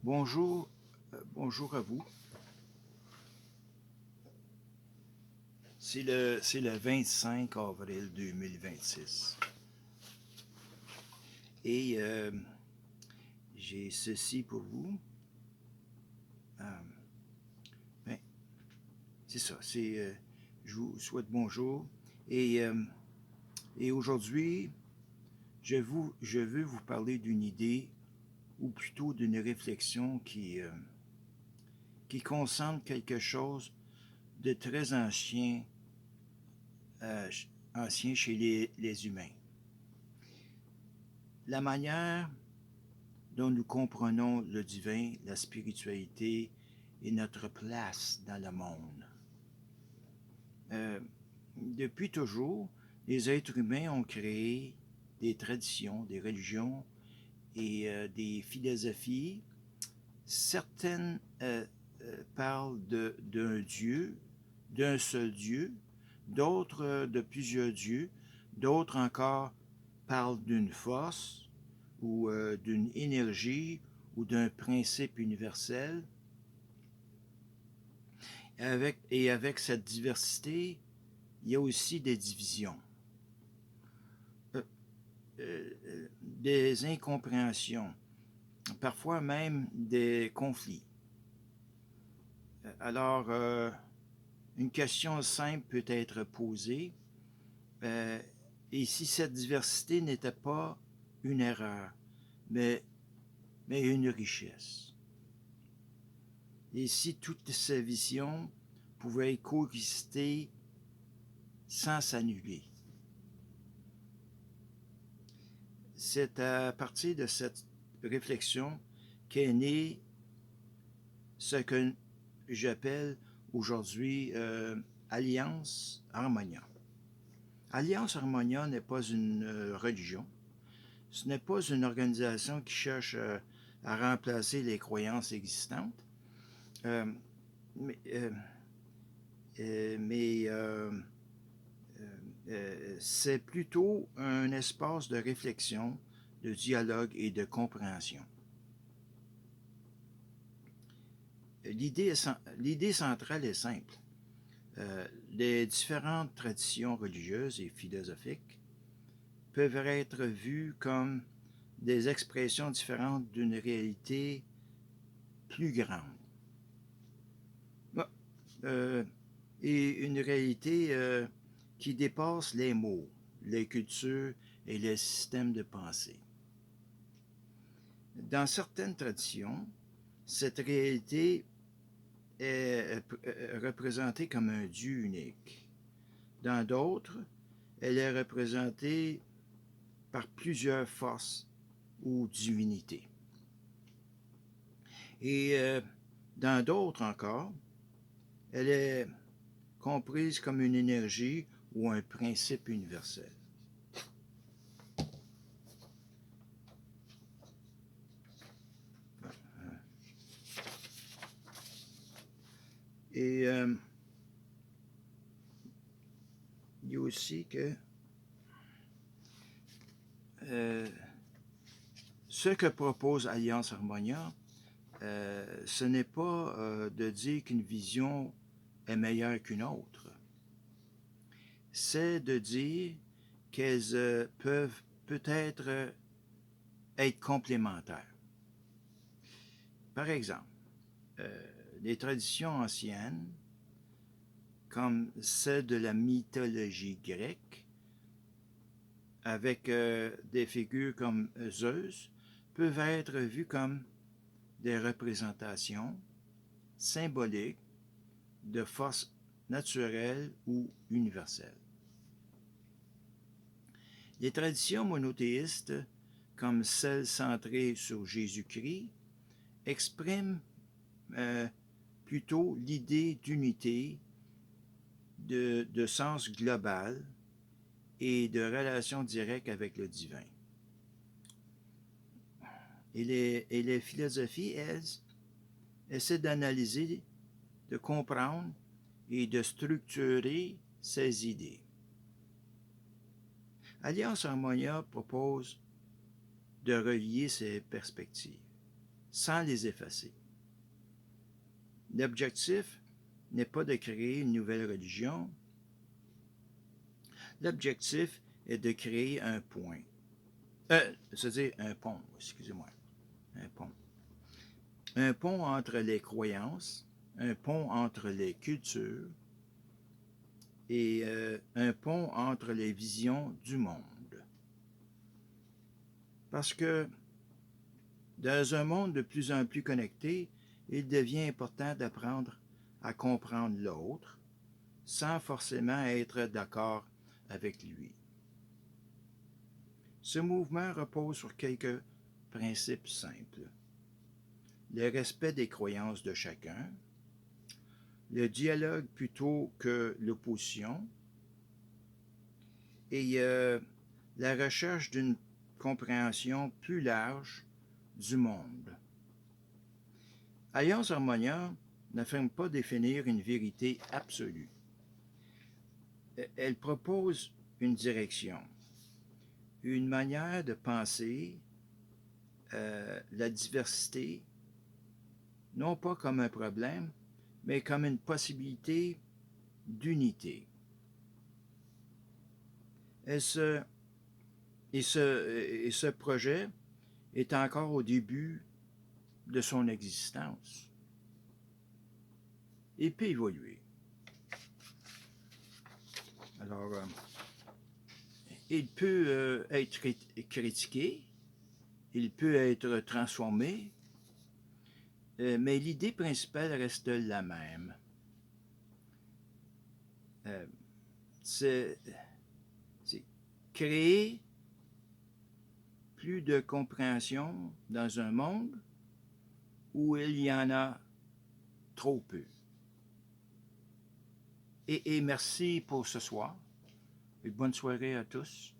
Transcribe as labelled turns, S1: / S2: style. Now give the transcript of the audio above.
S1: Bonjour, bonjour à vous. C'est le 25 avril 2026. Et j'ai ceci pour vous. Euh, ben, c'est ça. Je vous souhaite bonjour. Et, euh, et aujourd'hui, je veux vous parler d'une idée, ou plutôt d'une réflexion qui concerne quelque chose de très euh, ancien chez les humains. La manière dont nous comprenons le divin, la spiritualité et notre place dans le monde. Depuis toujours, les êtres humains ont créé des traditions, des religions et des philosophies. Certaines parlent d'un Dieu, d'un seul Dieu, d'autres de plusieurs dieux, d'autres encore parlent d'une force ou d'une énergie ou d'un principe universel. Et avec cette diversité, il y a aussi des divisions, euh, des incompréhensions, parfois même des conflits. Alors, une question simple peut être posée. Euh, et si cette diversité n'était pas une erreur, mais, mais une richesse? Et si toutes ces visions pouvaient coexister sans s'annuler? C'est à partir de cette réflexion qu'est né ce que j'appelle aujourd'hui Alliance Harmonia. Alliance Harmonia n'est pas une religion, ce n'est pas une organisation qui cherche à remplacer les croyances existantes, euh, mais, euh, mais c'est plutôt un espace de réflexion, de dialogue et de compréhension. L'idée centrale est simple. Les différentes traditions religieuses et philosophiques peuvent être vues comme des expressions différentes d'une réalité plus grande. Bah, euh, et une réalité qui dépasse les mots, les cultures et les systèmes de pensée. Dans certaines traditions, cette réalité est représentée comme un Dieu unique. Dans d'autres, elle est représentée par plusieurs forces ou divinités. Et dans d'autres encore, elle est comprise comme une énergie ou un principe universel. Et il y a aussi que euh, ce que propose Alliance Harmonia, ce n'est pas de dire qu'une vision est meilleure qu'une autre. C'est de dire qu'elles peuvent peut-être être complémentaires. Par exemple, les traditions anciennes, comme celle de la mythologie grecque, avec des figures comme Zeus, peuvent être vues comme des représentations symboliques de forces naturelles ou universelles. Les traditions monothéistes, comme celle centrée sur Jésus-Christ, expriment euh, plutôt l'idée d'unité, de sens global et de relation directe avec le divin. Et les philosophies, elles, essaient d'analyser, de comprendre et de structurer ces idées. Alliance Harmonia propose de relier ces perspectives. sans les effacer. L'objectif n'est pas de créer une nouvelle religion. L'objectif est de créer un point. C'est-à-dire un pont, excusez-moi. Un pont. Un pont entre les croyances, un pont entre les cultures et un pont entre les visions du monde. Parce que dans un monde de plus en plus connecté, il devient important d'apprendre à comprendre l'autre sans forcément être d'accord avec lui. Ce mouvement repose sur quelques principes simples. Le respect des croyances de chacun, le dialogue plutôt que l'opposition et la recherche d'une compréhension plus large du monde. Alliance Harmonia n'affirme pas définir une vérité absolue. Elle propose une direction, une manière de penser la diversité, non pas comme un problème, mais comme une possibilité d'unité. Et ce projet est encore au début de son existence. Il peut évoluer. Alors, il peut être critiqué, il peut être transformé, mais l'idée principale reste la même. C'est créer plus de compréhension dans un monde où il y en a trop peu. Et merci pour ce soir. Et bonne soirée à tous.